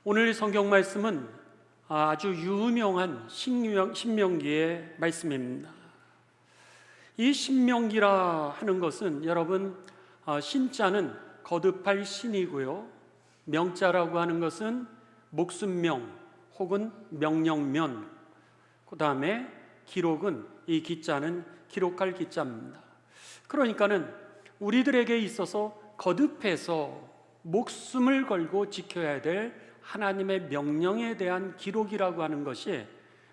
오늘 성경 말씀은 아주 유명한 신명기의 말씀입니다. 이 신명기라 하는 것은 여러분 신자는 거듭할 신이고요, 명자라고 하는 것은 목숨명 혹은 명령면, 그 다음에 기록은 이 기자는 기록할 기자입니다. 그러니까는 우리들에게 있어서 거듭해서 목숨을 걸고 지켜야 될 하나님의 명령에 대한 기록이라고 하는 것이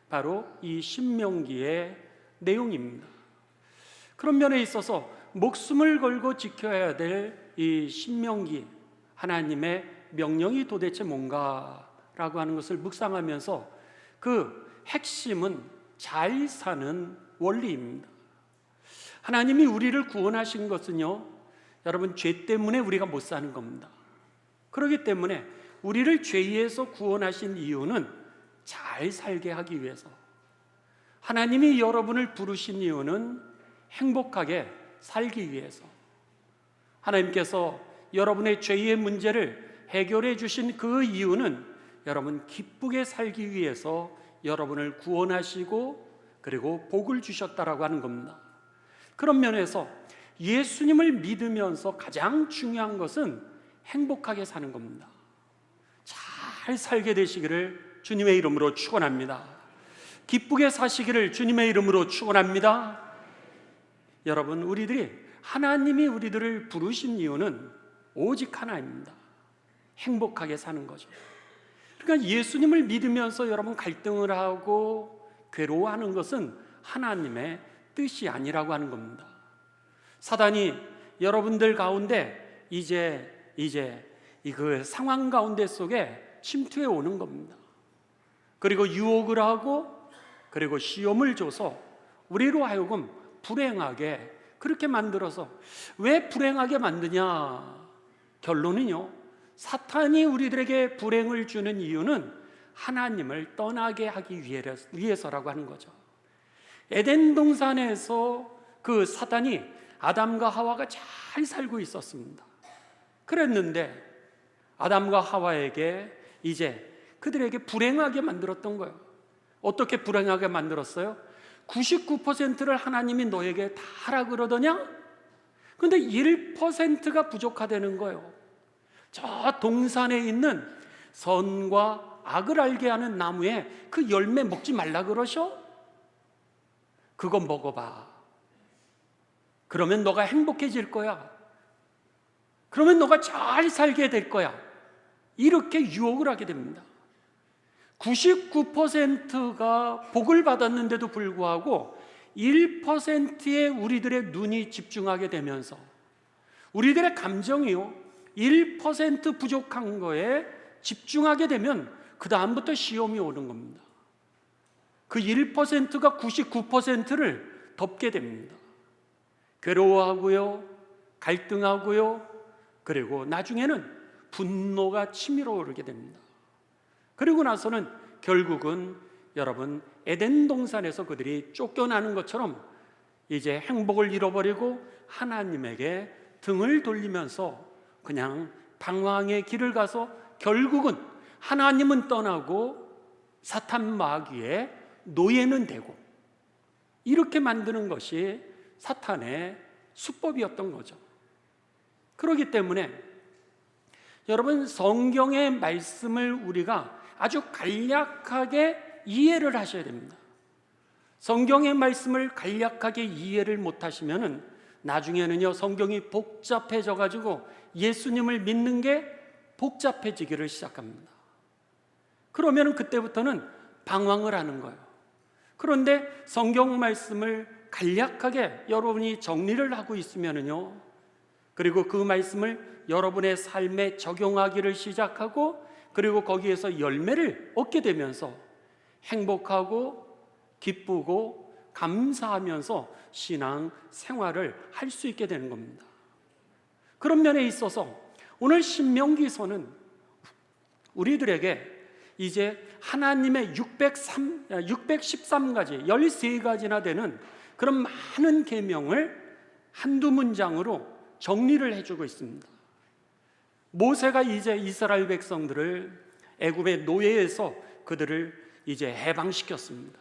바로 이 신명기의 내용입니다. 그런 면에 있어서 목숨을 걸고 지켜야 될 이 신명기, 하나님의 명령이 도대체 뭔가라고 하는 것을 묵상하면서 그 핵심은 잘 사는 원리입니다. 하나님이 우리를 구원하신 것은요, 여러분, 죄 때문에 우리가 못 사는 겁니다. 그렇기 때문에 우리를 죄에서 구원하신 이유는 잘 살게 하기 위해서, 하나님이 여러분을 부르신 이유는 행복하게 살기 위해서, 하나님께서 여러분의 죄의 문제를 해결해 주신 그 이유는 여러분 기쁘게 살기 위해서 여러분을 구원하시고 그리고 복을 주셨다라고 하는 겁니다. 그런 면에서 예수님을 믿으면서 가장 중요한 것은 행복하게 사는 겁니다. 잘 살게 되시기를 주님의 이름으로 축원합니다. 기쁘게 사시기를 주님의 이름으로 축원합니다. 여러분, 하나님이 우리들을 부르신 이유는 오직 하나입니다. 행복하게 사는 거죠. 그러니까 예수님을 믿으면서 여러분 갈등을 하고 괴로워하는 것은 하나님의 뜻이 아니라고 하는 겁니다. 사단이 여러분들 가운데 이제 그 상황 가운데 속에 침투해 오는 겁니다. 그리고 유혹을 하고 그리고 시험을 줘서 우리로 하여금 불행하게 그렇게 만들어서, 왜 불행하게 만드냐? 결론은요, 사탄이 우리들에게 불행을 주는 이유는 하나님을 떠나게 하기 위해서라고 하는 거죠. 에덴 동산에서 그 사탄이 아담과 하와가 잘 살고 있었습니다. 그랬는데 아담과 하와에게 이제 그들에게 불행하게 만들었던 거예요. 어떻게 불행하게 만들었어요? 99%를 하나님이 너에게 다 하라 그러더냐? 근데 1%가 부족하다는 거예요. 저 동산에 있는 선과 악을 알게 하는 나무에 그 열매 먹지 말라 그러셔? 그거 먹어봐. 그러면 너가 행복해질 거야. 그러면 너가 잘 살게 될 거야. 이렇게 유혹을 하게 됩니다. 99%가 복을 받았는데도 불구하고 1%의 우리들의 눈이 집중하게 되면서 우리들의 감정이요, 1% 부족한 거에 집중하게 되면 그 다음부터 시험이 오는 겁니다. 그 1%가 99%를 덮게 됩니다. 괴로워하고요, 갈등하고요, 그리고 나중에는 분노가 치밀어 오르게 됩니다. 그리고 나서는 결국은 여러분 에덴 동산에서 그들이 쫓겨나는 것처럼 이제 행복을 잃어버리고 하나님에게 등을 돌리면서 그냥 방황의 길을 가서 결국은 하나님은 떠나고 사탄 마귀의 노예는 되고, 이렇게 만드는 것이 사탄의 수법이었던 거죠. 그렇기 때문에 여러분, 성경의 말씀을 우리가 아주 간략하게 이해를 하셔야 됩니다. 성경의 말씀을 간략하게 이해를 못하시면 나중에는요, 성경이 복잡해져 가지고 예수님을 믿는 게 복잡해지기를 시작합니다. 그러면 그때부터는 방황을 하는 거예요. 그런데 성경 말씀을 간략하게 여러분이 정리를 하고 있으면요, 그리고 그 말씀을 여러분의 삶에 적용하기를 시작하고 그리고 거기에서 열매를 얻게 되면서 행복하고 기쁘고 감사하면서 신앙 생활을 할 수 있게 되는 겁니다. 그런 면에 있어서 오늘 신명기서는 우리들에게 이제 하나님의 613가지, 13가지나 되는 그런 많은 계명을 한두 문장으로 정리를 해주고 있습니다. 모세가 이제 이스라엘 백성들을 애굽의 노예에서 그들을 이제 해방시켰습니다.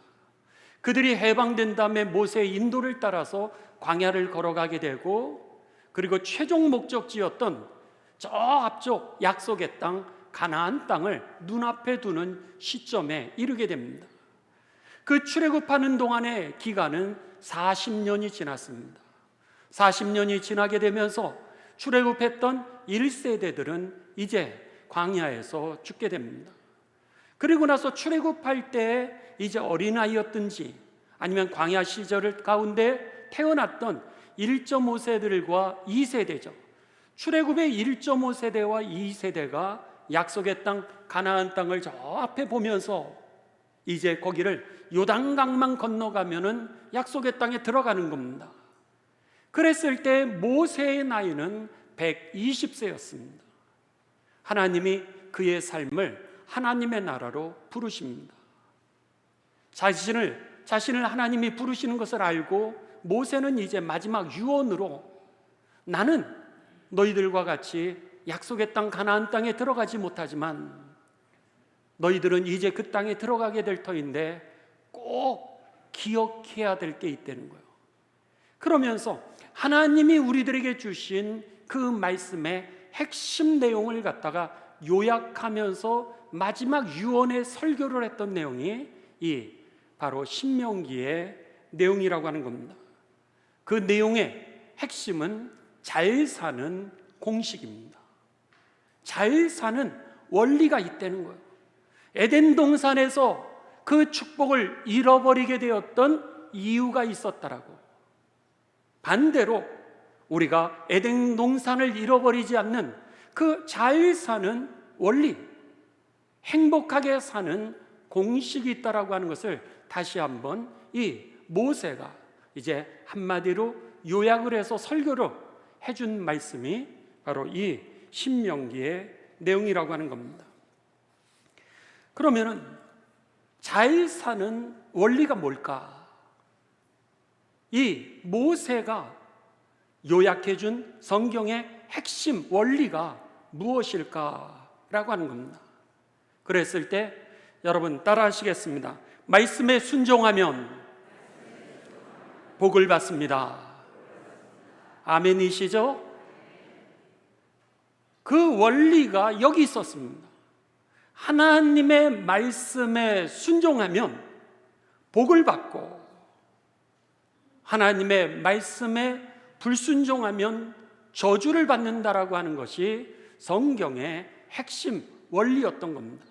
그들이 해방된 다음에 모세의 인도를 따라서 광야를 걸어가게 되고, 그리고 최종 목적지였던 저 앞쪽 약속의 땅 가나안 땅을 눈앞에 두는 시점에 이르게 됩니다. 그 출애굽하는 동안의 기간은 40년이 지났습니다. 40년이 지나게 되면서 출애굽했던 1세대들은 이제 광야에서 죽게 됩니다. 그리고 나서 출애굽할 때 이제 어린아이였든지 아니면 광야 시절 가운데 태어났던 1.5세들과 2세대죠. 출애굽의 1.5세대와 2세대가 약속의 땅 가나안 땅을 저 앞에 보면서 이제 거기를 요단강만 건너가면은 약속의 땅에 들어가는 겁니다. 그랬을 때 모세의 나이는 120세였습니다. 하나님이 그의 삶을 하나님의 나라로 부르십니다. 자신을 하나님이 부르시는 것을 알고 모세는 이제 마지막 유언으로 나는 너희들과 같이 약속의 땅 가나안 땅에 들어가지 못하지만 너희들은 이제 그 땅에 들어가게 될 터인데 꼭 기억해야 될 게 있다는 거예요. 그러면서 하나님이 우리들에게 주신 그 말씀의 핵심 내용을 갖다가 요약하면서 마지막 유언의 설교를 했던 내용이 이 바로 신명기의 내용이라고 하는 겁니다. 그 내용의 핵심은 잘 사는 공식입니다. 잘 사는 원리가 있다는 거예요. 에덴 동산에서 그 축복을 잃어버리게 되었던 이유가 있었다라고. 반대로 우리가 에덴 동산을 잃어버리지 않는 그 잘 사는 원리, 행복하게 사는 공식이 있다라고 하는 것을 다시 한번 이 모세가 이제 한마디로 요약을 해서 설교를 해준 말씀이 바로 이 신명기의 내용이라고 하는 겁니다. 그러면은 잘 사는 원리가 뭘까? 이 모세가 요약해준 성경의 핵심 원리가 무엇일까라고 하는 겁니다. 그랬을 때 여러분 따라 하시겠습니다. 말씀에 순종하면 복을 받습니다. 아멘이시죠? 그 원리가 여기 있었습니다. 하나님의 말씀에 순종하면 복을 받고 하나님의 말씀에 불순종하면 저주를 받는다라고 하는 것이 성경의 핵심 원리였던 겁니다.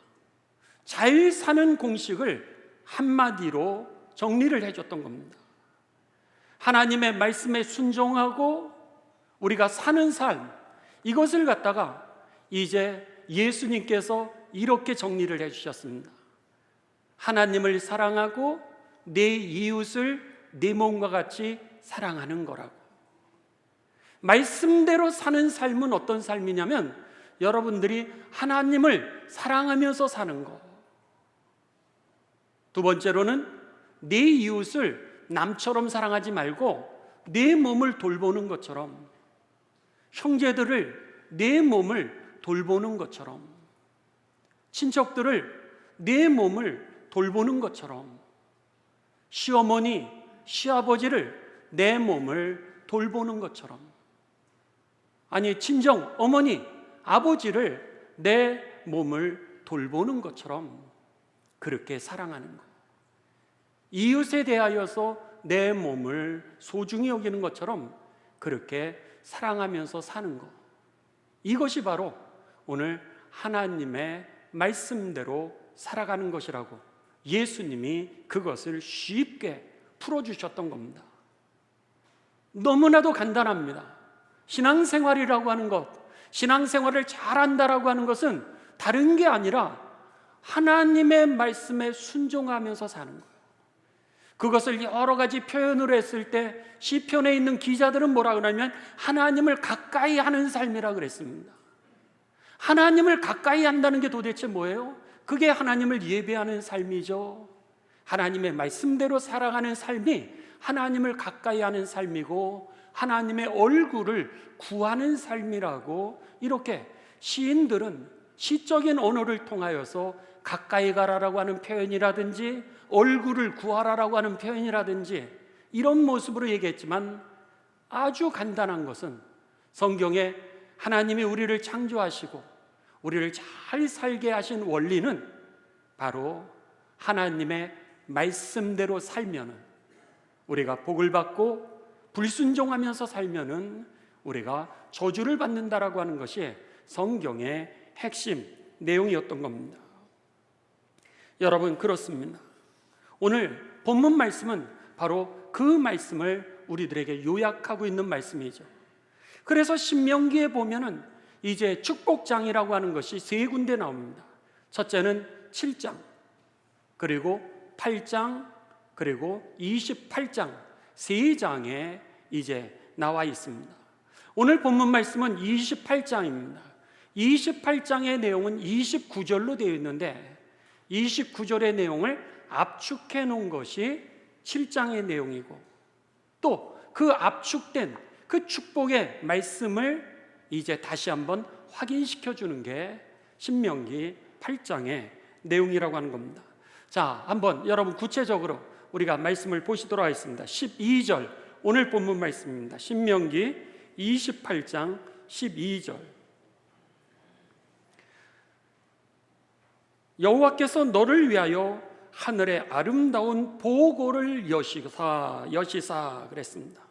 잘 사는 공식을 한마디로 정리를 해줬던 겁니다. 하나님의 말씀에 순종하고 우리가 사는 삶, 이것을 갖다가 이제 예수님께서 이렇게 정리를 해주셨습니다. 하나님을 사랑하고 내 이웃을 내 몸과 같이 사랑하는 거라고. 말씀대로 사는 삶은 어떤 삶이냐면 여러분들이 하나님을 사랑하면서 사는 거. 두 번째로는 내 이웃을 남처럼 사랑하지 말고 내 몸을 돌보는 것처럼, 형제들을 내 몸을 돌보는 것처럼, 친척들을 내 몸을 돌보는 것처럼, 시어머니, 시아버지를 내 몸을 돌보는 것처럼, 아니 친정 어머니, 아버지를 내 몸을 돌보는 것처럼 그렇게 사랑하는 것, 이웃에 대하여서 내 몸을 소중히 여기는 것처럼 그렇게 사랑하면서 사는 것, 이것이 바로 오늘 하나님의 말씀대로 살아가는 것이라고 예수님이 그것을 쉽게 풀어주셨던 겁니다. 너무나도 간단합니다. 신앙생활이라고 하는 것, 신앙생활을 잘한다라고 하는 것은 다른 게 아니라 하나님의 말씀에 순종하면서 사는 거예요. 그것을 여러 가지 표현으로 했을 때 시편에 있는 기자들은 뭐라 그러냐면 하나님을 가까이 하는 삶이라 그랬습니다. 하나님을 가까이 한다는 게 도대체 뭐예요? 그게 하나님을 예배하는 삶이죠. 하나님의 말씀대로 살아가는 삶이 하나님을 가까이 하는 삶이고 하나님의 얼굴을 구하는 삶이라고 이렇게 시인들은 시적인 언어를 통하여서 가까이 가라라고 하는 표현이라든지 얼굴을 구하라라고 하는 표현이라든지 이런 모습으로 얘기했지만, 아주 간단한 것은 성경에 하나님이 우리를 창조하시고 우리를 잘 살게 하신 원리는 바로 하나님의 말씀대로 살면은 우리가 복을 받고, 불순종하면서 살면은 우리가 저주를 받는다라고 하는 것이 성경의 핵심 내용이었던 겁니다. 여러분, 그렇습니다. 오늘 본문 말씀은 바로 그 말씀을 우리들에게 요약하고 있는 말씀이죠. 그래서 신명기에 보면은 이제 축복장이라고 하는 것이 세 군데 나옵니다. 첫째는 7장, 그리고 8장, 그리고 28장 세 장에 이제 나와 있습니다. 오늘 본문 말씀은 28장입니다. 28장의 내용은 29절로 되어 있는데 29절의 내용을 압축해 놓은 것이 7장의 내용이고, 또 그 압축된 그 축복의 말씀을 이제 다시 한번 확인시켜 주는 게 신명기 8장의 내용이라고 하는 겁니다. 자, 한번 여러분 구체적으로 우리가 말씀을 보시도록 하겠습니다. 12절, 오늘 본문 말씀입니다. 신명기 28장 12절. 여호와께서 너를 위하여 하늘의 아름다운 보고를 여시사 그랬습니다.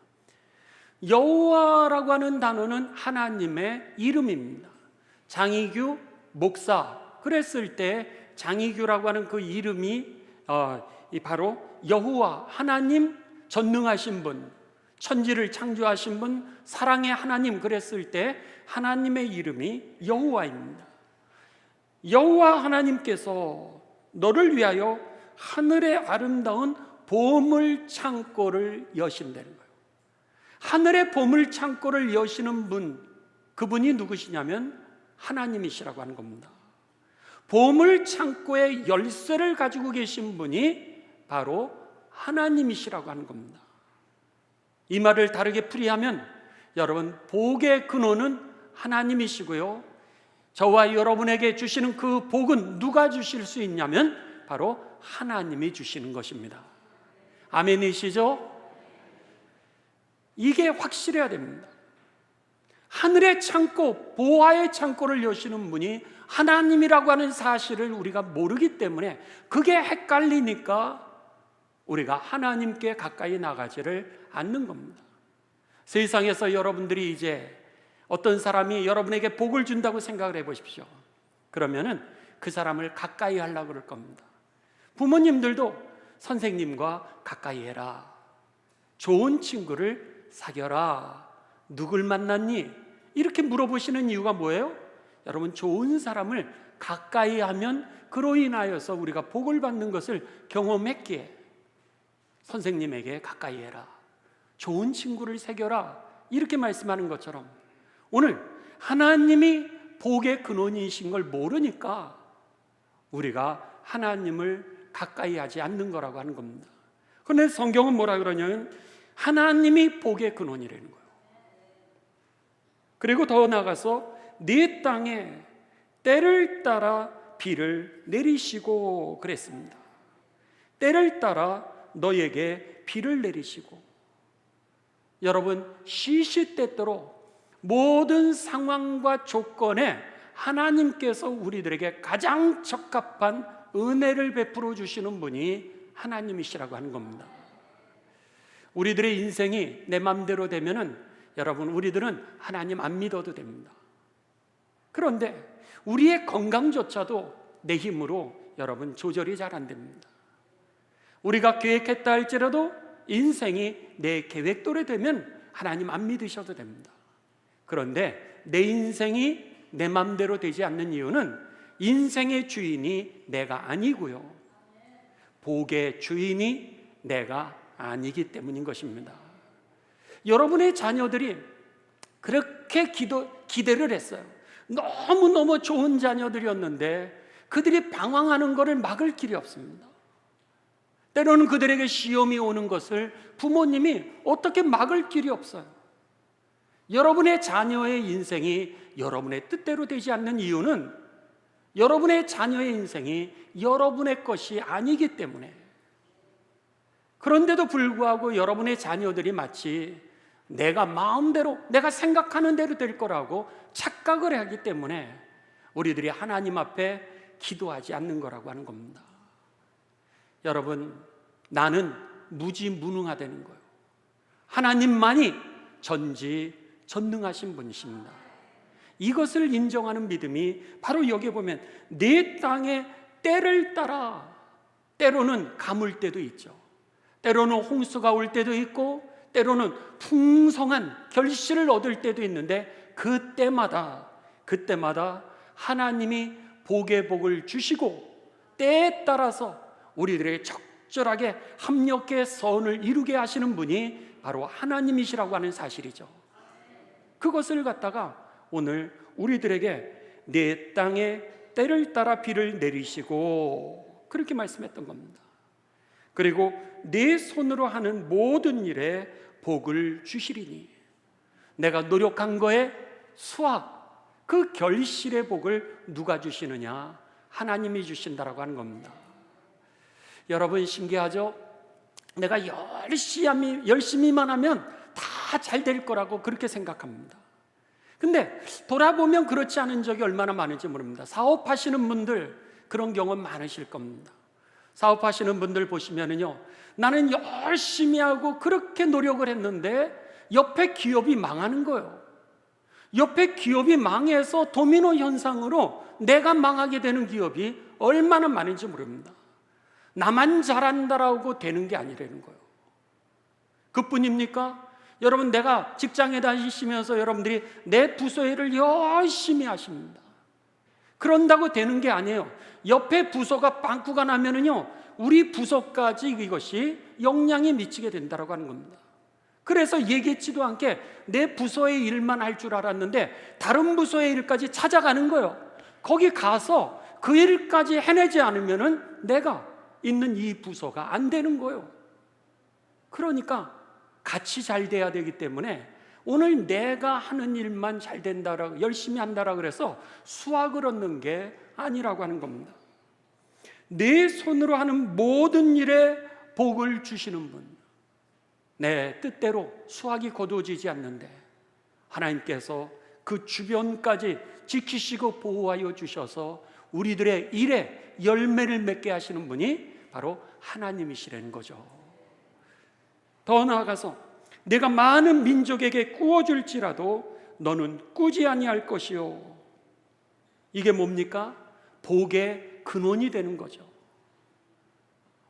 여호와라고 하는 단어는 하나님의 이름입니다. 장이규 목사 그랬을 때 장이규라고 하는 그 이름이 바로 여호와, 하나님, 전능하신 분, 천지를 창조하신 분, 사랑의 하나님 그랬을 때 하나님의 이름이 여호와입니다. 여호와 하나님께서 너를 위하여 하늘의 아름다운 보물 창고를 여신다는 거예요. 하늘의 보물 창고를 여시는 분, 그분이 누구시냐면 하나님이시라고 하는 겁니다. 보물 창고의 열쇠를 가지고 계신 분이 바로 하나님이시라고 하는 겁니다. 이 말을 다르게 풀이하면 여러분, 복의 근원은 하나님이시고요, 저와 여러분에게 주시는 그 복은 누가 주실 수 있냐면 바로 하나님이 주시는 것입니다. 아멘이시죠? 이게 확실해야 됩니다. 하늘의 창고, 보화의 창고를 여시는 분이 하나님이라고 하는 사실을 우리가 모르기 때문에 그게 헷갈리니까 우리가 하나님께 가까이 나가지를 않는 겁니다. 세상에서 여러분들이 이제 어떤 사람이 여러분에게 복을 준다고 생각을 해보십시오. 그러면은 그 사람을 가까이 하려고 그럴 겁니다. 부모님들도 선생님과 가까이 해라, 좋은 친구를 사귀어라, 누굴 만났니? 이렇게 물어보시는 이유가 뭐예요? 여러분, 좋은 사람을 가까이 하면 그로 인하여서 우리가 복을 받는 것을 경험했기에 선생님에게 가까이 해라, 좋은 친구를 새겨라, 이렇게 말씀하는 것처럼 오늘 하나님이 복의 근원이신 걸 모르니까 우리가 하나님을 가까이 하지 않는 거라고 하는 겁니다. 그런데 성경은 뭐라 그러냐면 하나님이 복의 근원이라는 거예요. 그리고 더 나아가서 네 땅에 때를 따라 비를 내리시고 그랬습니다. 때를 따라 너에게 비를 내리시고, 여러분, 시시때때로 모든 상황과 조건에 하나님께서 우리들에게 가장 적합한 은혜를 베풀어 주시는 분이 하나님이시라고 하는 겁니다. 우리들의 인생이 내 맘대로 되면은 여러분, 우리들은 하나님 안 믿어도 됩니다. 그런데 우리의 건강조차도 내 힘으로 여러분 조절이 잘 안 됩니다. 우리가 계획했다 할지라도 인생이 내 계획대로 되면 하나님 안 믿으셔도 됩니다. 그런데 내 인생이 내 맘대로 되지 않는 이유는 인생의 주인이 내가 아니고요, 복의 주인이 내가 아니기 때문인 것입니다. 여러분의 자녀들이 그렇게 기대를 했어요. 너무너무 좋은 자녀들이었는데 그들이 방황하는 것을 막을 길이 없습니다. 때로는 그들에게 시험이 오는 것을 부모님이 어떻게 막을 길이 없어요. 여러분의 자녀의 인생이 여러분의 뜻대로 되지 않는 이유는 여러분의 자녀의 인생이 여러분의 것이 아니기 때문에, 그런데도 불구하고 여러분의 자녀들이 마치 내가 마음대로, 내가 생각하는 대로 될 거라고 착각을 하기 때문에 우리들이 하나님 앞에 기도하지 않는 거라고 하는 겁니다. 여러분, 나는 무지무능하다는 거예요. 하나님만이 전지전능하신 분이십니다. 이것을 인정하는 믿음이 바로 여기 보면 내 땅의 때를 따라, 때로는 가물 때도 있죠. 때로는 홍수가 올 때도 있고, 때로는 풍성한 결실을 얻을 때도 있는데, 그때마다 하나님이 복의 복을 주시고 때에 따라서 우리들에게 적절하게 합력해 선을 이루게 하시는 분이 바로 하나님이시라고 하는 사실이죠. 그것을 갖다가 오늘 우리들에게 내 땅에 때를 따라 비를 내리시고 그렇게 말씀했던 겁니다. 그리고 내 손으로 하는 모든 일에 복을 주시리니, 내가 노력한 거에 수확, 그 결실의 복을 누가 주시느냐? 하나님이 주신다라고 하는 겁니다. 여러분, 신기하죠? 내가 열심히만 하면 다 잘 될 거라고 그렇게 생각합니다. 근데 돌아보면 그렇지 않은 적이 얼마나 많은지 모릅니다. 사업하시는 분들 그런 경험 많으실 겁니다. 사업하시는 분들 보시면은요, 나는 열심히 하고 그렇게 노력을 했는데 옆에 기업이 망하는 거예요. 옆에 기업이 망해서 도미노 현상으로 내가 망하게 되는 기업이 얼마나 많은지 모릅니다. 나만 잘한다라고 되는 게 아니라는 거예요. 그뿐입니까? 여러분, 내가 직장에 다니시면서 여러분들이 내 부서 일을 열심히 하십니다. 그런다고 되는 게 아니에요. 옆에 부서가 빵꾸가 나면은요, 우리 부서까지 이것이 영향이 미치게 된다고 하는 겁니다. 그래서 예기치도 않게 내 부서의 일만 할 줄 알았는데 다른 부서의 일까지 찾아가는 거예요. 거기 가서 그 일까지 해내지 않으면은 내가 있는 이 부서가 안 되는 거예요. 그러니까 같이 잘 돼야 되기 때문에 오늘 내가 하는 일만 잘 된다라고, 열심히 한다라고 그래서 수확을 얻는 게 아니라고 하는 겁니다. 내 손으로 하는 모든 일에 복을 주시는 분, 내 뜻대로 수확이 거두어지지 않는데 하나님께서 그 주변까지 지키시고 보호하여 주셔서 우리들의 일에 열매를 맺게 하시는 분이 바로 하나님이시라는 거죠. 더 나아가서 내가 많은 민족에게 꾸어줄지라도 너는 꾸지 아니할 것이요. 이게 뭡니까? 복의 근원이 되는 거죠.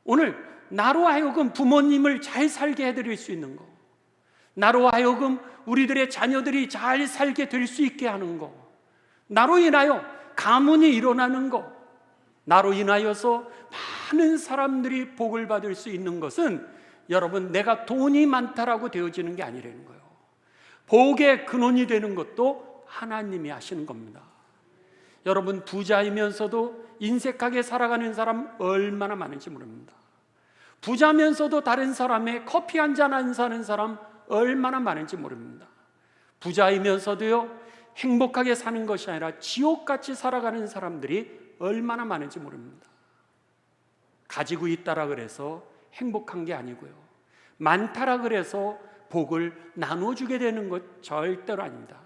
오늘 나로 하여금 부모님을 잘 살게 해드릴 수 있는 거, 나로 하여금 우리들의 자녀들이 잘 살게 될 수 있게 하는 거, 나로 인하여 가문이 일어나는 거, 나로 인하여서 많은 사람들이 복을 받을 수 있는 것은 여러분, 내가 돈이 많다라고 되어지는 게 아니라는 거예요. 복의 근원이 되는 것도 하나님이 하시는 겁니다. 여러분, 부자이면서도 인색하게 살아가는 사람 얼마나 많은지 모릅니다. 부자면서도 다른 사람의 커피 한잔 안 사는 사람 얼마나 많은지 모릅니다. 부자이면서도요, 행복하게 사는 것이 아니라 지옥같이 살아가는 사람들이 얼마나 많은지 모릅니다. 가지고 있다라 그래서 행복한 게 아니고요, 많다라 그래서 복을 나눠주게 되는 것 절대로 아닙니다.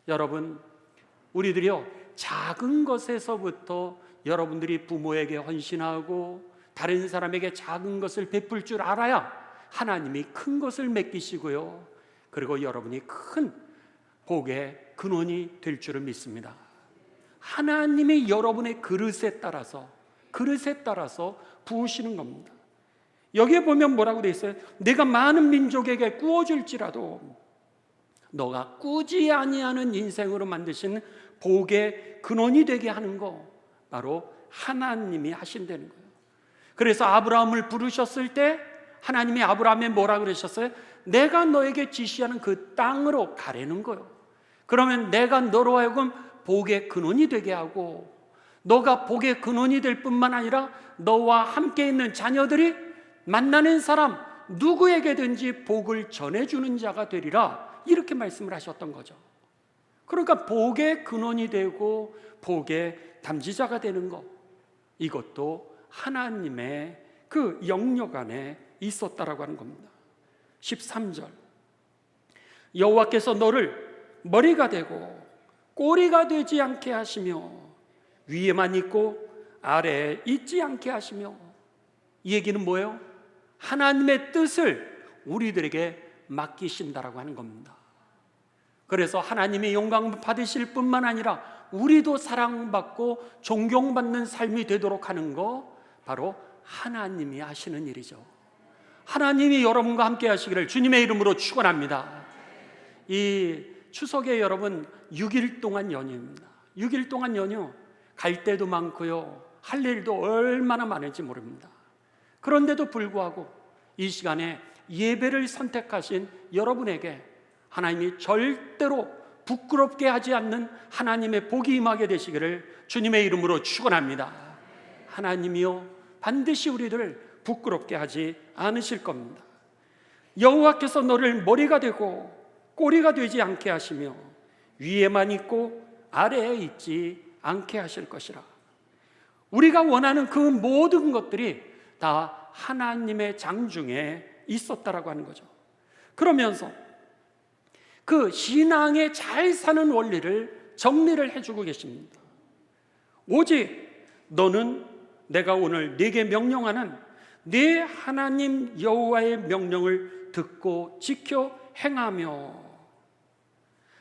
여러분, 우리들이요, 작은 것에서부터 여러분들이 부모에게 헌신하고 다른 사람에게 작은 것을 베풀 줄 알아야 하나님이 큰 것을 맡기시고요, 그리고 여러분이 큰 복의 근원이 될 줄을 믿습니다. 하나님이 여러분의 그릇에 따라서 부으시는 겁니다. 여기에 보면 뭐라고 되어 있어요? 내가 많은 민족에게 꾸어줄지라도 너가 꾸지 아니하는 인생으로 만드신 복의 근원이 되게 하는 거, 바로 하나님이 하신다는 거예요. 그래서 아브라함을 부르셨을 때 하나님이 아브라함에 뭐라 그러셨어요? 내가 너에게 지시하는 그 땅으로 가라는 거예요. 그러면 내가 너로 하여금 복의 근원이 되게 하고, 너가 복의 근원이 될 뿐만 아니라 너와 함께 있는 자녀들이 만나는 사람 누구에게든지 복을 전해주는 자가 되리라, 이렇게 말씀을 하셨던 거죠. 그러니까 복의 근원이 되고 복의 담지자가 되는 것, 이것도 하나님의 그 영역 안에 있었다라고 하는 겁니다. 13절, 여호와께서 너를 머리가 되고 꼬리가 되지 않게 하시며 위에만 있고 아래에 있지 않게 하시며, 이 얘기는 뭐예요? 하나님의 뜻을 우리들에게 맡기신다라고 하는 겁니다. 그래서 하나님의 영광 받으실 뿐만 아니라 우리도 사랑받고 존경받는 삶이 되도록 하는 거, 바로 하나님이 하시는 일이죠. 하나님이 여러분과 함께 하시기를 주님의 이름으로 축원합니다. 이 추석에 여러분 6일 동안 연휴입니다. 6일 동안 연휴, 갈 때도 많고요, 할 일도 얼마나 많을지 모릅니다. 그런데도 불구하고 이 시간에 예배를 선택하신 여러분에게 하나님이 절대로 부끄럽게 하지 않는 하나님의 복이 임하게 되시기를 주님의 이름으로 축원합니다. 하나님이요, 반드시 우리를 부끄럽게 하지 않으실 겁니다. 여호와께서 너를 머리가 되고 꼬리가 되지 않게 하시며 위에만 있고 아래에 있지 않게 하실 것이라. 우리가 원하는 그 모든 것들이 다 하나님의 장중에 있었다라고 하는 거죠. 그러면서 그 신앙에 잘 사는 원리를 정리를 해주고 계십니다. 오직 너는 내가 오늘 네게 명령하는 네 하나님 여호와의 명령을 듣고 지켜 행하며,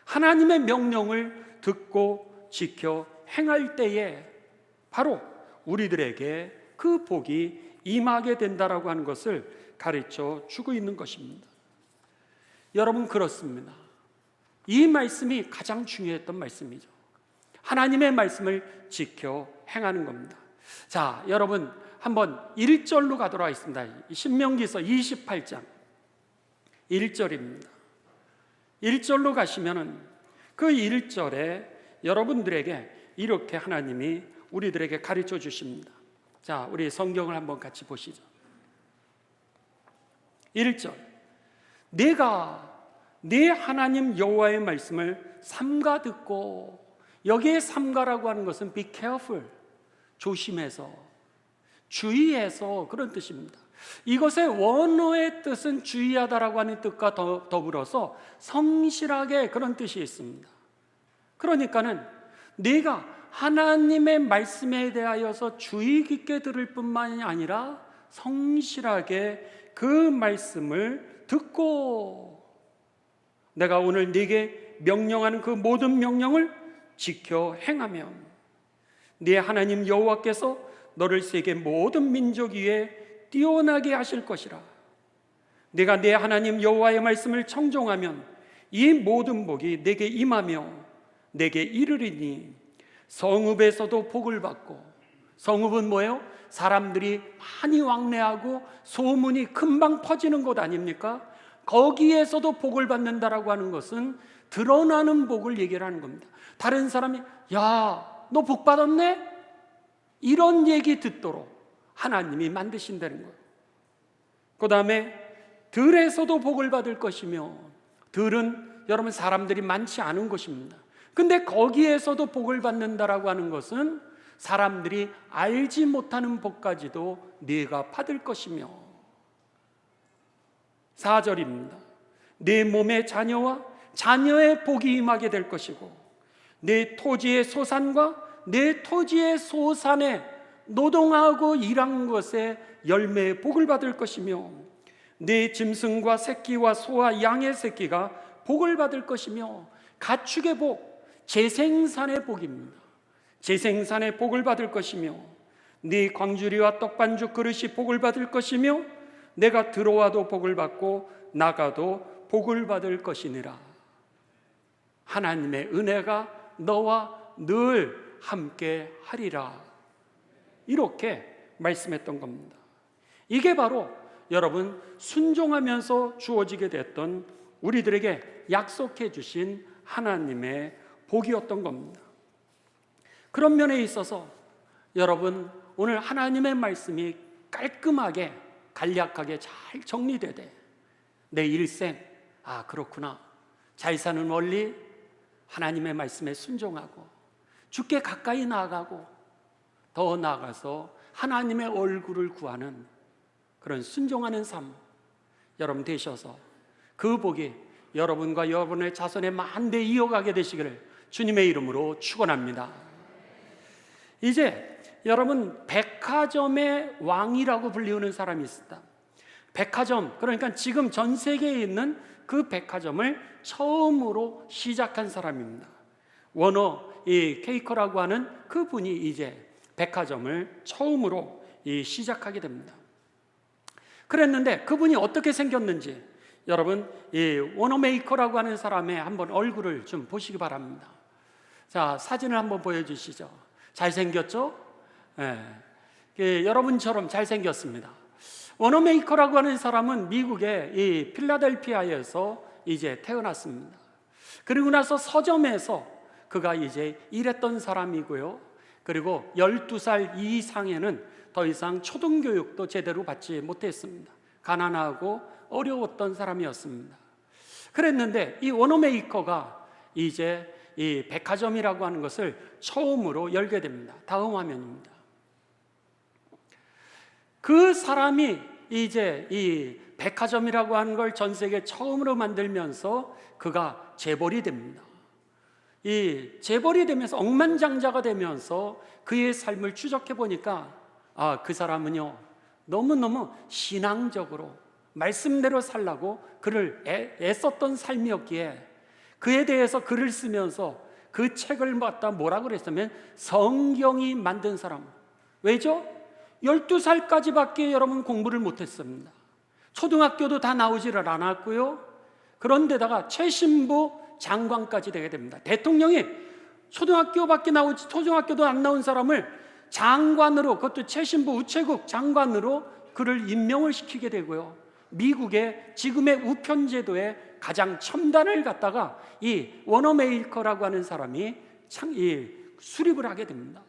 하나님의 명령을 듣고 지켜 행할 때에 바로 우리들에게 그 복이 임하게 된다라고 하는 것을 가르쳐 주고 있는 것입니다. 여러분, 그렇습니다. 이 말씀이 가장 중요했던 말씀이죠. 하나님의 말씀을 지켜 행하는 겁니다. 자, 여러분 한번 1절로 가도록 하겠습니다. 신명기서 28장 1절입니다. 1절로 가시면은 그 1절에 여러분들에게 이렇게 하나님이 우리들에게 가르쳐 주십니다. 자, 우리 성경을 한번 같이 보시죠. 1절, 내가 네 하나님 여호와의 말씀을 삼가 듣고, 여기에 삼가라고 하는 것은 be careful, 조심해서, 주의해서, 그런 뜻입니다. 이것의 원어의 뜻은 주의하다라고 하는 뜻과 더불어서 성실하게, 그런 뜻이 있습니다. 그러니까는 네가 하나님의 말씀에 대하여서 주의 깊게 들을 뿐만이 아니라 성실하게 그 말씀을 듣고 내가 오늘 네게 명령하는 그 모든 명령을 지켜 행하면 네 하나님 여호와께서 너를 세계 모든 민족 위에 뛰어나게 하실 것이라. 네가 네 하나님 여호와의 말씀을 청종하면 이 모든 복이 내게 임하며 내게 이르리니 성읍에서도 복을 받고, 성읍은 뭐예요? 사람들이 많이 왕래하고 소문이 금방 퍼지는 곳 아닙니까? 거기에서도 복을 받는다라고 하는 것은 드러나는 복을 얘기를 하는 겁니다. 다른 사람이 야, 너 복 받았네? 이런 얘기 듣도록 하나님이 만드신다는 거예요. 그 다음에 들에서도 복을 받을 것이며, 들은 여러분 사람들이 많지 않은 곳입니다. 근데 거기에서도 복을 받는다라고 하는 것은 사람들이 알지 못하는 복까지도 네가 받을 것이며, 4절입니다. 내 몸의 자녀와 자녀의 복이 임하게 될 것이고 내 토지의 소산과 내 토지의 소산에 노동하고 일한 것에 열매의 복을 받을 것이며 내 짐승과 새끼와 소와 양의 새끼가 복을 받을 것이며, 가축의 복, 재생산의 복입니다. 재생산의 복을 받을 것이며 네 광주리와 떡반죽 그릇이 복을 받을 것이며 내가 들어와도 복을 받고 나가도 복을 받을 것이니라. 하나님의 은혜가 너와 늘 함께 하리라. 이렇게 말씀했던 겁니다. 이게 바로 여러분 순종하면서 주어지게 됐던 우리들에게 약속해 주신 하나님의 복이었던 겁니다. 그런 면에 있어서 여러분 오늘 하나님의 말씀이 깔끔하게 간략하게 잘 정리되되 내 일생, 아 그렇구나, 잘 사는 원리, 하나님의 말씀에 순종하고 주께 가까이 나아가고 더 나아가서 하나님의 얼굴을 구하는 그런 순종하는 삶 여러분 되셔서 그 복이 여러분과 여러분의 자손의 만대 이어가게 되시기를 주님의 이름으로 축원합니다. 이제 여러분, 백화점의 왕이라고 불리우는 사람이 있습니다. 백화점, 그러니까 지금 전 세계에 있는 그 백화점을 처음으로 시작한 사람입니다. 워너 케이커라고 하는 그분이 이제 백화점을 처음으로 시작하게 됩니다. 그랬는데 그분이 어떻게 생겼는지 여러분, 이 워너메이커라고 하는 사람의 한번 얼굴을 좀 보시기 바랍니다. 자, 사진을 한번 보여주시죠. 잘생겼죠? 여러분처럼 잘생겼습니다. 워너메이커라고 하는 사람은 미국의 이 필라델피아에서 이제 태어났습니다. 그리고 나서 서점에서 그가 이제 일했던 사람이고요. 그리고 12살 이상에는 더 이상 초등교육도 제대로 받지 못했습니다. 가난하고 어려웠던 사람이었습니다. 그랬는데 이 워너메이커가 이제 이 백화점이라고 하는 것을 처음으로 열게 됩니다. 다음 화면입니다. 그 사람이 이제 이 백화점이라고 하는 걸 전 세계 처음으로 만들면서 그가 재벌이 됩니다. 이 재벌이 되면서 억만장자가 되면서 그의 삶을 추적해 보니까 그 사람은요 너무너무 신앙적으로 말씀대로 살라고 그를 애썼던 삶이었기에 그에 대해서 글을 쓰면서 그 책을 갖다 뭐라 그랬으면 성경이 만든 사람. 왜죠? 12살까지밖에 여러분 공부를 못했습니다. 초등학교도 다 나오지를 않았고요. 그런데다가 최신부 장관까지 되게 됩니다. 대통령이 초등학교도 안 나온 사람을 장관으로, 그것도 최신부 우체국 장관으로 그를 임명을 시키게 되고요. 미국의 지금의 우편제도의 가장 첨단을 갖다가 이 워너메이커라고 하는 사람이 수립을 하게 됩니다.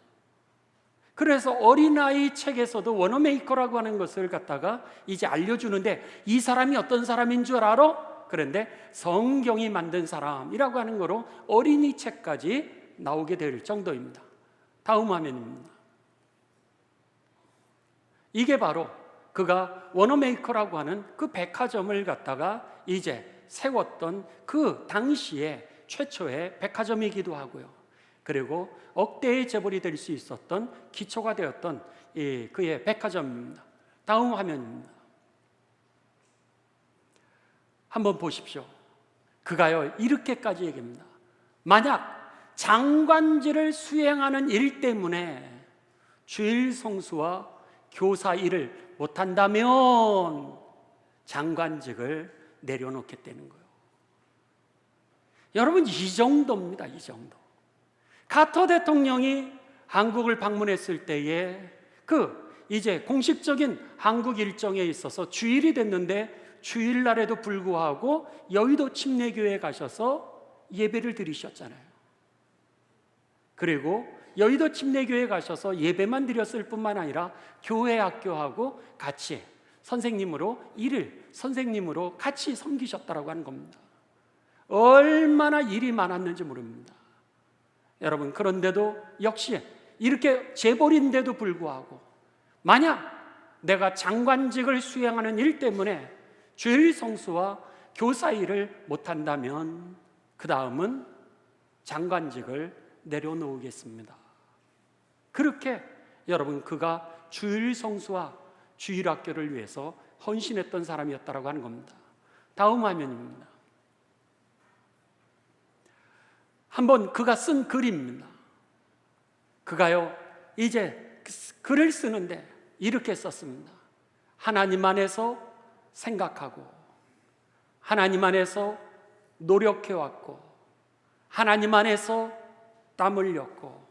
그래서 어린아이 책에서도 워너메이커라고 하는 것을 갖다가 이제 알려주는데 이 사람이 어떤 사람인 줄 알아? 그런데 성경이 만든 사람이라고 하는 거로 어린이 책까지 나오게 될 정도입니다. 다음 화면입니다. 이게 바로 그가 워너메이커라고 하는 그 백화점을 갖다가 이제 세웠던 그 당시에 최초의 백화점이기도 하고요. 그리고 억대의 재벌이 될 수 있었던 기초가 되었던 그의 백화점입니다. 다음 화면입니다. 한번 보십시오. 그가요 이렇게까지 얘기합니다. 만약 장관직을 수행하는 일 때문에 주일 성수와 교사 일을 못한다면 장관직을 내려놓겠다는 거예요. 여러분, 이 정도입니다. 이 정도. 카터 대통령이 한국을 방문했을 때에 이제 공식적인 한국 일정에 있어서 주일이 됐는데 주일날에도 불구하고 여의도 침례교회에 가셔서 예배를 드리셨잖아요. 그리고 여의도 침례교회에 가셔서 예배만 드렸을 뿐만 아니라 교회 학교하고 같이 선생님으로 같이 섬기셨다라고 하는 겁니다. 얼마나 일이 많았는지 모릅니다. 여러분, 그런데도 역시 이렇게 재벌인데도 불구하고 만약 내가 장관직을 수행하는 일 때문에 주일 성수와 교사 일을 못한다면 그 다음은 장관직을 내려놓겠습니다. 그렇게 여러분, 그가 주일 성수와 주일 학교를 위해서 헌신했던 사람이었다고 하는 겁니다. 다음 화면입니다. 한번 그가 쓴 글입니다. 그가요 이제 글을 쓰는데 이렇게 썼습니다. 하나님 안에서 생각하고 하나님 안에서 노력해왔고 하나님 안에서 땀 흘렸고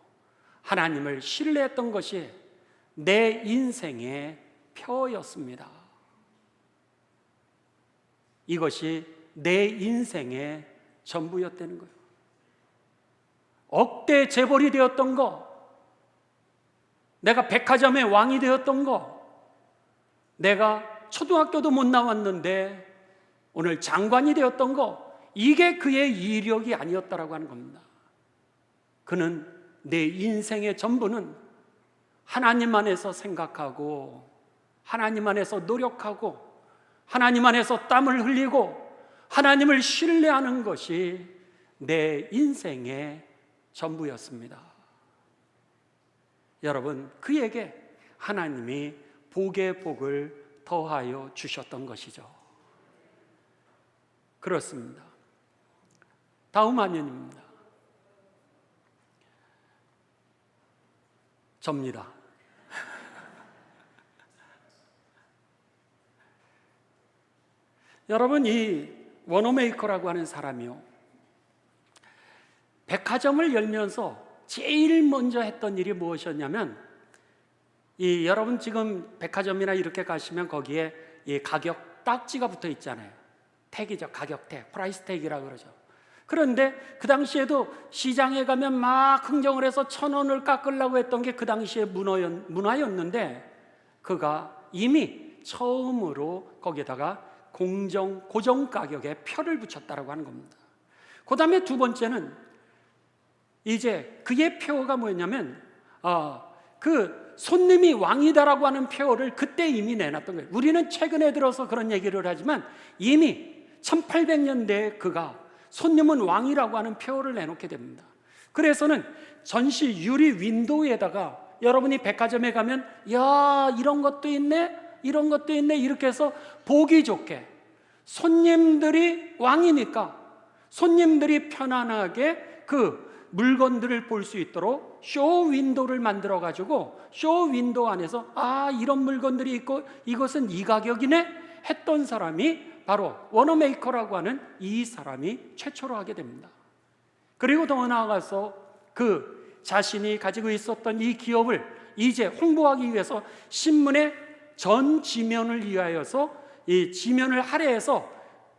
하나님을 신뢰했던 것이 내 인생의 표였습니다. 이것이 내 인생의 전부였다는 거예요. 억대 재벌이 되었던 거, 내가 백화점의 왕이 되었던 거, 내가 초등학교도 못 나왔는데 오늘 장관이 되었던 거, 이게 그의 이력이 아니었다라고 하는 겁니다. 그는 내 인생의 전부는 하나님 안에서 생각하고 하나님 안에서 노력하고 하나님 안에서 땀을 흘리고 하나님을 신뢰하는 것이 내 인생의 전부였습니다. 여러분, 그에게 하나님이 복의 복을 더하여 주셨던 것이죠. 그렇습니다. 다음 화면입니다. 접니다. 여러분, 이 워너메이커라고 하는 사람이요, 백화점을 열면서 제일 먼저 했던 일이 무엇이었냐면, 여러분 지금 백화점이나 이렇게 가시면 거기에 이 가격 딱지가 붙어 있잖아요. 택이죠. 가격 택, 프라이스 택이라고 그러죠. 그런데 그 당시에도 시장에 가면 막 흥정을 해서 1,000원을 깎으려고 했던 게 그 당시에 문화였는데, 그가 이미 처음으로 거기에다가 고정 가격에 표를 붙였다라고 하는 겁니다. 그 다음에 두 번째는 이제 그의 표가 뭐였냐면 그 손님이 왕이다라고 하는 표를 그때 이미 내놨던 거예요. 우리는 최근에 들어서 그런 얘기를 하지만 이미 1800년대에 그가 손님은 왕이라고 하는 표를 내놓게 됩니다. 그래서는 전시 유리 윈도우에다가 여러분이 백화점에 가면 야, 이런 것도 있네, 이런 것도 있네, 이렇게 해서 보기 좋게 손님들이 왕이니까 손님들이 편안하게 그 물건들을 볼 수 있도록 쇼 윈도우를 만들어 가지고 쇼 윈도우 안에서 이런 물건들이 있고 이것은 이 가격이네 했던 사람이 바로 워너메이커라고 하는 이 사람이 최초로 하게 됩니다. 그리고 더 나아가서 그 자신이 가지고 있었던 이 기업을 이제 홍보하기 위해서 신문의 전 지면을 위하여서 이 지면을 할애해서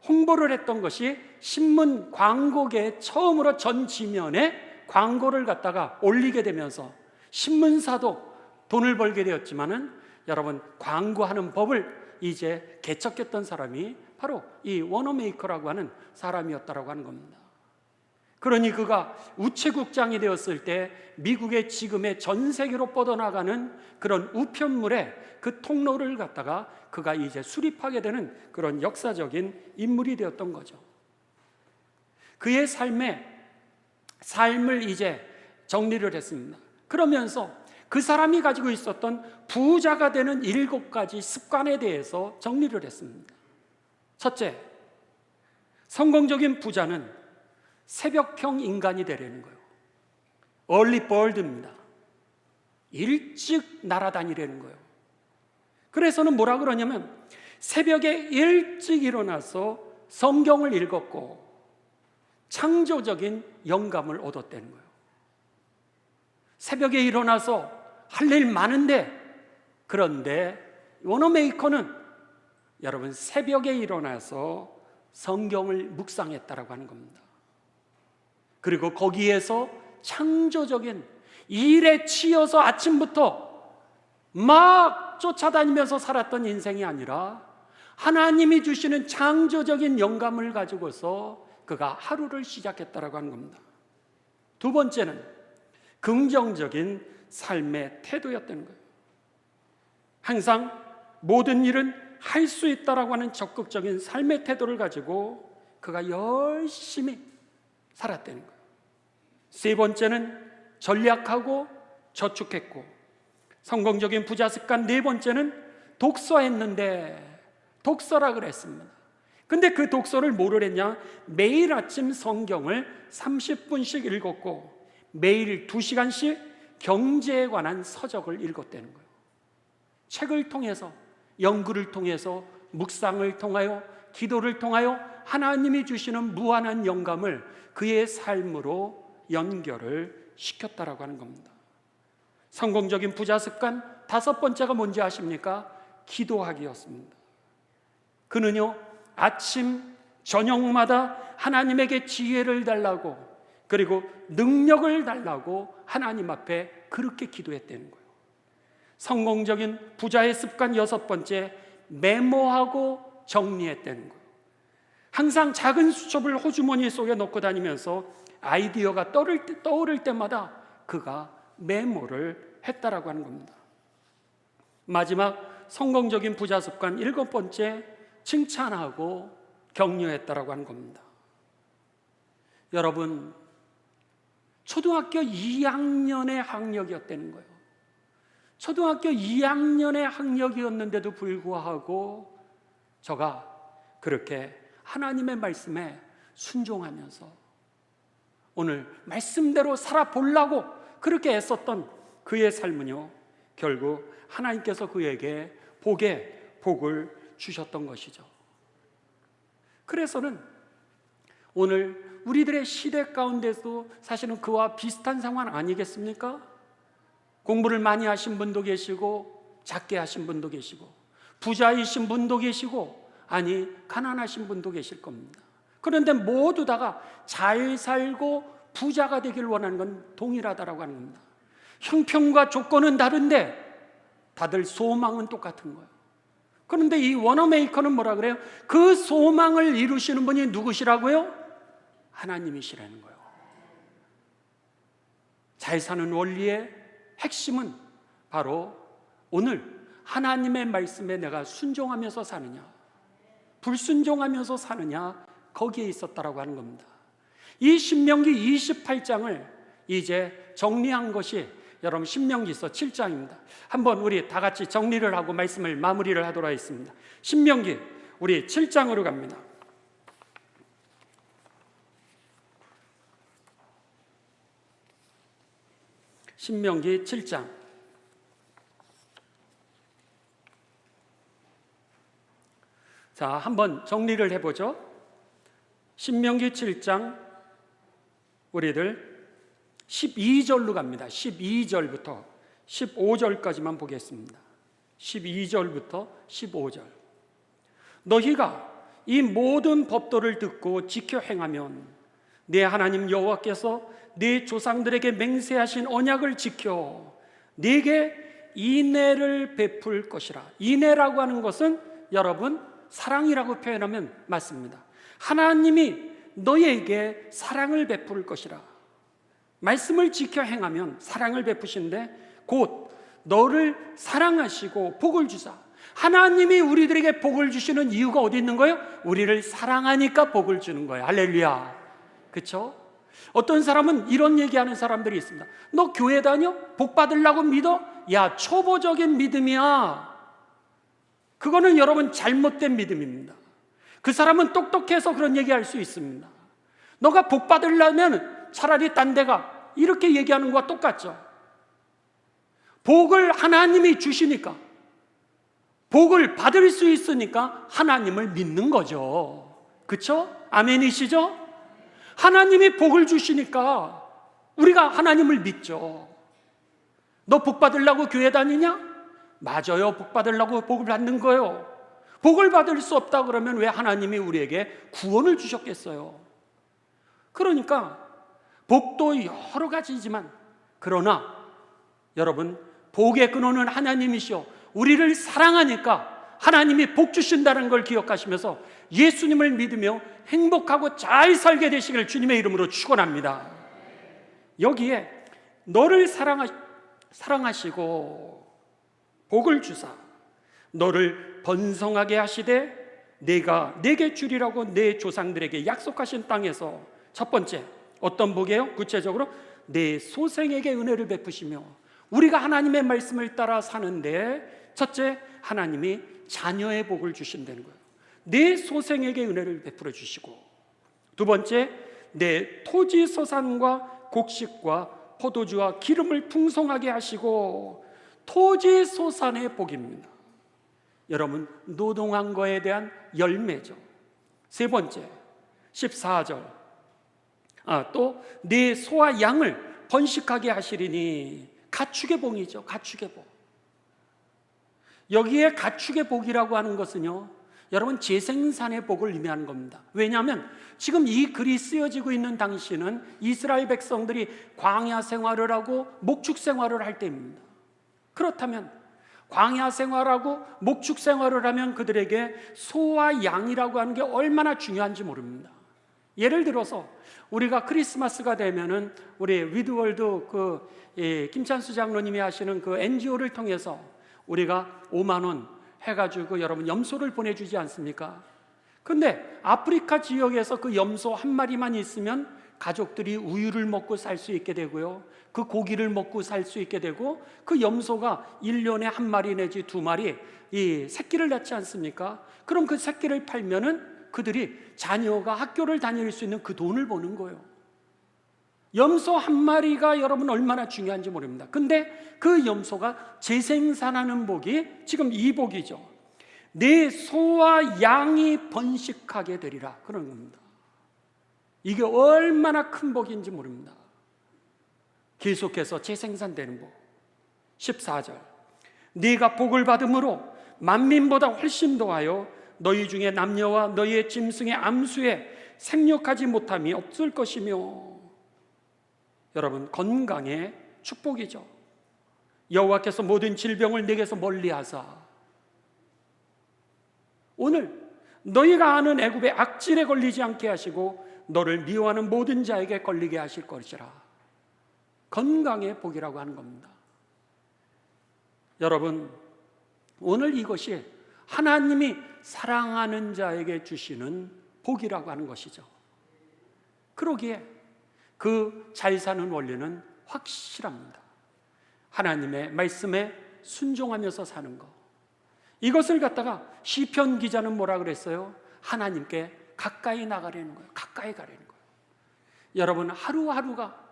홍보를 했던 것이 신문 광고계에 처음으로 전 지면에 광고를 갖다가 올리게 되면서 신문사도 돈을 벌게 되었지만은 여러분, 광고하는 법을 이제 개척했던 사람이 바로 이 워너메이커라고 하는 사람이었다라고 하는 겁니다. 그러니 그가 우체국장이 되었을 때 미국의 지금의 전 세계로 뻗어나가는 그런 우편물의 그 통로를 갖다가 그가 이제 수립하게 되는 그런 역사적인 인물이 되었던 거죠. 그의 삶을 이제 정리를 했습니다. 그러면서 그 사람이 가지고 있었던 부자가 되는 7가지 습관에 대해서 정리를 했습니다. 첫째, 성공적인 부자는 새벽형 인간이 되려는 거예요. early bird입니다. 일찍 날아다니려는 거예요. 그래서는 뭐라 그러냐면 새벽에 일찍 일어나서 성경을 읽었고 창조적인 영감을 얻었다는 거예요. 새벽에 일어나서 할 일 많은데, 그런데 워너메이커는 여러분 새벽에 일어나서 성경을 묵상했다라고 하는 겁니다. 그리고 거기에서 창조적인 일에 치여서 아침부터 막 쫓아다니면서 살았던 인생이 아니라 하나님이 주시는 창조적인 영감을 가지고서 그가 하루를 시작했다라고 하는 겁니다. 두 번째는 긍정적인 삶의 태도였다는 거예요. 항상 모든 일은 할 수 있다라고 하는 적극적인 삶의 태도를 가지고 그가 열심히 살았다는 거예요. 세 번째는 전략하고 저축했고, 성공적인 부자 습관 네 번째는 독서했는데, 독서라 그랬습니다. 근데 그 독서를 뭐를 했냐? 매일 아침 성경을 30분씩 읽었고 매일 2시간씩 경제에 관한 서적을 읽었다는 거예요. 책을 통해서, 연구를 통해서, 묵상을 통하여, 기도를 통하여 하나님이 주시는 무한한 영감을 그의 삶으로 연결을 시켰다라고 하는 겁니다. 성공적인 부자 습관 다섯 번째가 뭔지 아십니까? 기도하기였습니다. 그는요, 아침 저녁마다 하나님에게 지혜를 달라고, 그리고 능력을 달라고 하나님 앞에 그렇게 기도했다는 거예요. 성공적인 부자의 습관 여섯 번째, 메모하고 정리했다는 거예요. 항상 작은 수첩을 호주머니 속에 넣고 다니면서 아이디어가 떠오를 때마다 그가 메모를 했다라고 하는 겁니다. 마지막 성공적인 부자 습관 7번째, 칭찬하고 격려했다라고 하는 겁니다. 여러분, 초등학교 2학년의 학력이었다는 거예요. 초등학교 2학년의 학력이었는데도 불구하고 저가 그렇게 하나님의 말씀에 순종하면서 오늘 말씀대로 살아보려고 그렇게 애썼던 그의 삶은요, 결국 하나님께서 그에게 복을 주셨던 것이죠. 그래서는 오늘 우리들의 시대 가운데서 사실은 그와 비슷한 상황 아니겠습니까? 공부를 많이 하신 분도 계시고 작게 하신 분도 계시고 부자이신 분도 계시고 아니 가난하신 분도 계실 겁니다. 그런데 모두 다가 잘 살고 부자가 되길 원하는 건 동일하다라고 하는 겁니다. 형편과 조건은 다른데 다들 소망은 똑같은 거예요. 그런데 이 워너메이커는 뭐라 그래요? 그 소망을 이루시는 분이 누구시라고요? 하나님이시라는 거예요. 잘 사는 원리의 핵심은 바로 오늘 하나님의 말씀에 내가 순종하면서 사느냐, 불순종하면서 사느냐, 거기에 있었다라고 하는 겁니다. 이 신명기 28장을 이제 정리한 것이 여러분 신명기서 7장입니다. 한번 우리 다 같이 정리를 하고 말씀을 마무리를 하도록 하겠습니다. 신명기 우리 7장으로 갑니다. 신명기 7장. 자, 한번 정리를 해보죠. 신명기 7장 우리들 12절로 갑니다. 12절부터 15절까지만 보겠습니다. 12절부터 15절. 너희가 이 모든 법도를 듣고 지켜 행하면 네 하나님 여호와께서 네 조상들에게 맹세하신 언약을 지켜 네게 인애를 베풀 것이라. 인애라고 하는 것은 여러분 사랑이라고 표현하면 맞습니다. 하나님이 너희에게 사랑을 베풀 것이라. 말씀을 지켜 행하면 사랑을 베푸신데 곧 너를 사랑하시고 복을 주사. 하나님이 우리들에게 복을 주시는 이유가 어디 있는 거예요? 우리를 사랑하니까 복을 주는 거예요. 할렐루야. 그렇죠? 어떤 사람은 이런 얘기하는 사람들이 있습니다. 너 교회 다녀? 복 받으려고 믿어? 야, 초보적인 믿음이야. 그거는 여러분 잘못된 믿음입니다. 그 사람은 똑똑해서 그런 얘기할 수 있습니다. 너가 복 받으려면 차라리 딴 데가, 이렇게 얘기하는 것과 똑같죠. 복을 하나님이 주시니까, 복을 받을 수 있으니까 하나님을 믿는 거죠. 그렇죠? 아멘이시죠? 하나님이 복을 주시니까 우리가 하나님을 믿죠. 너 복 받으려고 교회 다니냐? 맞아요. 복 받으려고 복을 받는 거예요. 복을 받을 수 없다 그러면 왜 하나님이 우리에게 구원을 주셨겠어요? 그러니까 복도 여러 가지지만 그러나 여러분 복의 근원은 하나님이시오. 우리를 사랑하니까 하나님이 복 주신다는 걸 기억하시면서 예수님을 믿으며 행복하고 잘 살게 되시기를 주님의 이름으로 축원합니다. 여기에 너를 사랑하시고 복을 주사 너를 번성하게 하시되 내가 내게 주리라고 내 조상들에게 약속하신 땅에서 첫 번째 어떤 복이에요? 구체적으로 내 소생에게 은혜를 베푸시며 우리가 하나님의 말씀을 따라 사는데 첫째 하나님이 자녀의 복을 주신다는 거예요. 내 소생에게 은혜를 베풀어 주시고 두 번째 내 토지 소산과 곡식과 포도주와 기름을 풍성하게 하시고 토지 소산의 복입니다. 여러분 노동한 거에 대한 열매죠. 세 번째 14절 또 네 소와 양을 번식하게 하시리니 가축의 복이죠. 가축의 복. 여기에 가축의 복이라고 하는 것은요 여러분 재생산의 복을 의미하는 겁니다. 왜냐하면 지금 이 글이 쓰여지고 있는 당시는 이스라엘 백성들이 광야 생활을 하고 목축 생활을 할 때입니다. 그렇다면 광야 생활하고 목축 생활을 하면 그들에게 소와 양이라고 하는 게 얼마나 중요한지 모릅니다. 예를 들어서 우리가 크리스마스가 되면은 우리 위드월드 김찬수 장로님이 하시는 그 NGO를 통해서 우리가 5만 원 해가지고 여러분 염소를 보내주지 않습니까? 근데 아프리카 지역에서 그 염소 한 마리만 있으면 가족들이 우유를 먹고 살 수 있게 되고요, 그 고기를 먹고 살 수 있게 되고, 그 염소가 1년에 한 마리 내지 두 마리 이 새끼를 낳지 않습니까? 그럼 그 새끼를 팔면은 그들이 자녀가 학교를 다닐 수 있는 그 돈을 버는 거예요. 염소 한 마리가 여러분 얼마나 중요한지 모릅니다. 근데 그 염소가 재생산하는 복이 지금 이 복이죠. 내 소와 양이 번식하게 되리라, 그런 겁니다. 이게 얼마나 큰 복인지 모릅니다. 계속해서 재생산되는 복. 14절, 네가 복을 받음으로 만민보다 훨씬 더하여 너희 중에 남녀와 너희의 짐승의 암수에 생육하지 못함이 없을 것이며. 여러분, 건강의 축복이죠. 여호와께서 모든 질병을 내게서 멀리하사 오늘 너희가 아는 애굽의 악질에 걸리지 않게 하시고 너를 미워하는 모든 자에게 걸리게 하실 것이라. 건강의 복이라고 하는 겁니다. 여러분, 오늘 이것이 하나님이 사랑하는 자에게 주시는 복이라고 하는 것이죠. 그러기에 그 잘 사는 원리는 확실합니다. 하나님의 말씀에 순종하면서 사는 것. 이것을 갖다가 시편 기자는 뭐라 그랬어요? 하나님께 가까이 나가려는 거예요. 가까이 가려는 거예요. 여러분, 하루하루가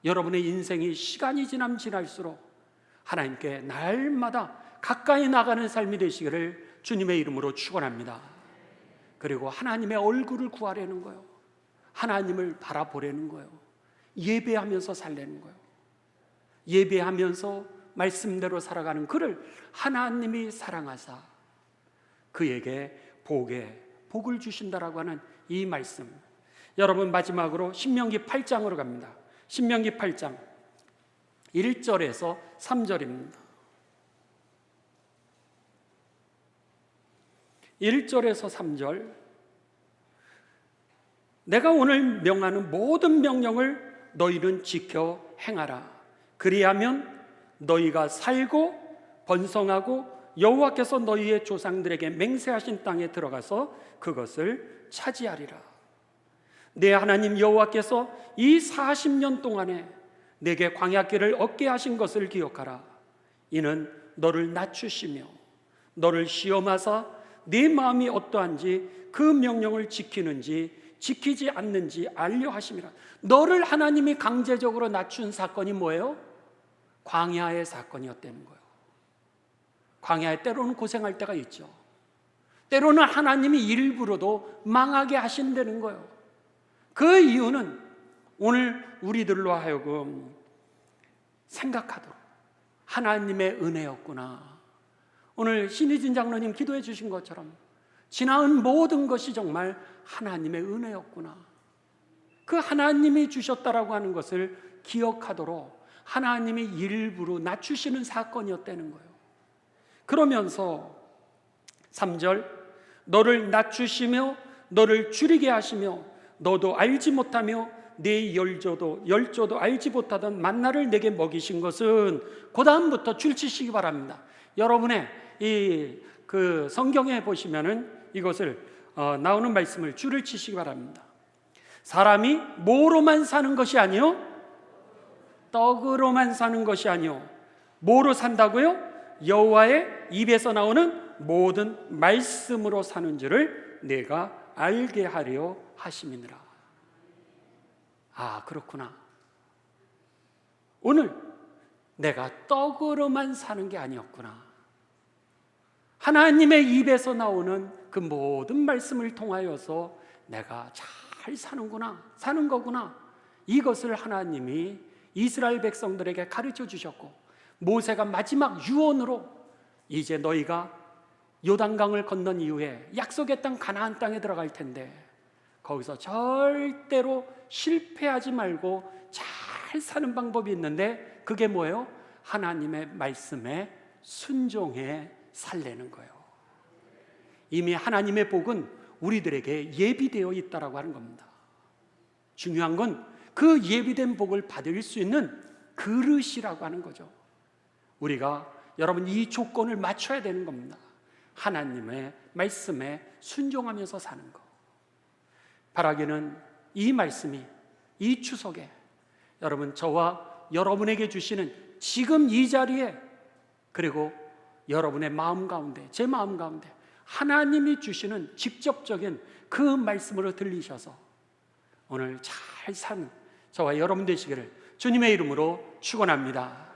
여러분의 인생이 시간이 지나면 지날수록 하나님께 날마다 가까이 나가는 삶이 되시기를 주님의 이름으로 축원합니다. 그리고 하나님의 얼굴을 구하려는 거예요. 하나님을 바라보려는 거예요. 예배하면서 살려는 거예요. 예배하면서 말씀대로 살아가는 그를 하나님이 사랑하사 그에게 복을 주신다라고 하는 이 말씀. 여러분, 마지막으로 신명기 8장으로 갑니다. 신명기 8장 1절에서 3절입니다. 1절에서 3절, 내가 오늘 명하는 모든 명령을 너희는 지켜 행하라. 그리하면 너희가 살고 번성하고 여호와께서 너희의 조상들에게 맹세하신 땅에 들어가서 그것을 차지하리라. 내 하나님 여호와께서 이 40년 동안에 내게 광야길을 얻게 하신 것을 기억하라. 이는 너를 낮추시며 너를 시험하사 네 마음이 어떠한지 그 명령을 지키는지 지키지 않는지 알려 하심이라. 너를 하나님이 강제적으로 낮춘 사건이 뭐예요? 광야의 사건이었다는 거예요. 광야에 때로는 고생할 때가 있죠. 때로는 하나님이 일부러도 망하게 하신다는 거예요. 그 이유는 오늘 우리들로 하여금 생각하도록 하나님의 은혜였구나. 오늘 신희진 장로님 기도해 주신 것처럼 지나온 모든 것이 정말 하나님의 은혜였구나. 그 하나님이 주셨다라고 하는 것을 기억하도록 하나님이 일부러 낮추시는 사건이었다는 거예요. 그러면서 3절, 너를 낮추시며 너를 줄이게 하시며 너도 알지 못하며 네 열조도 알지 못하던 만나를 내게 먹이신 것은, 그 다음부터 줄치시기 바랍니다. 여러분의 그 성경에 보시면은 이것을 나오는 말씀을 줄을 치시기 바랍니다. 사람이 뭐로만 사는 것이 아니요 떡으로만 사는 것이 아니요 뭐로 산다고요? 여호와의 입에서 나오는 모든 말씀으로 사는 줄을 내가 알게 하려 하심이니라. 아, 그렇구나. 오늘 내가 떡으로만 사는 게 아니었구나. 하나님의 입에서 나오는 그 모든 말씀을 통하여서 내가 잘 사는 거구나. 이것을 하나님이 이스라엘 백성들에게 가르쳐 주셨고, 모세가 마지막 유언으로 이제 너희가 요단강을 건넌 이후에 약속의 땅 가나안 땅에 들어갈 텐데 거기서 절대로 실패하지 말고 잘 사는 방법이 있는데 그게 뭐예요? 하나님의 말씀에 순종해 살려는 거예요. 이미 하나님의 복은 우리들에게 예비되어 있다라고 하는 겁니다. 중요한 건 그 예비된 복을 받을 수 있는 그릇이라고 하는 거죠. 우리가 여러분 이 조건을 맞춰야 되는 겁니다. 하나님의 말씀에 순종하면서 사는 것. 바라기는 이 말씀이 이 추석에 여러분 저와 여러분에게 주시는 지금 이 자리에, 그리고 여러분의 마음 가운데, 제 마음 가운데 하나님이 주시는 직접적인 그 말씀으로 들리셔서 오늘 잘 사는 저와 여러분 되시기를 주님의 이름으로 축원합니다.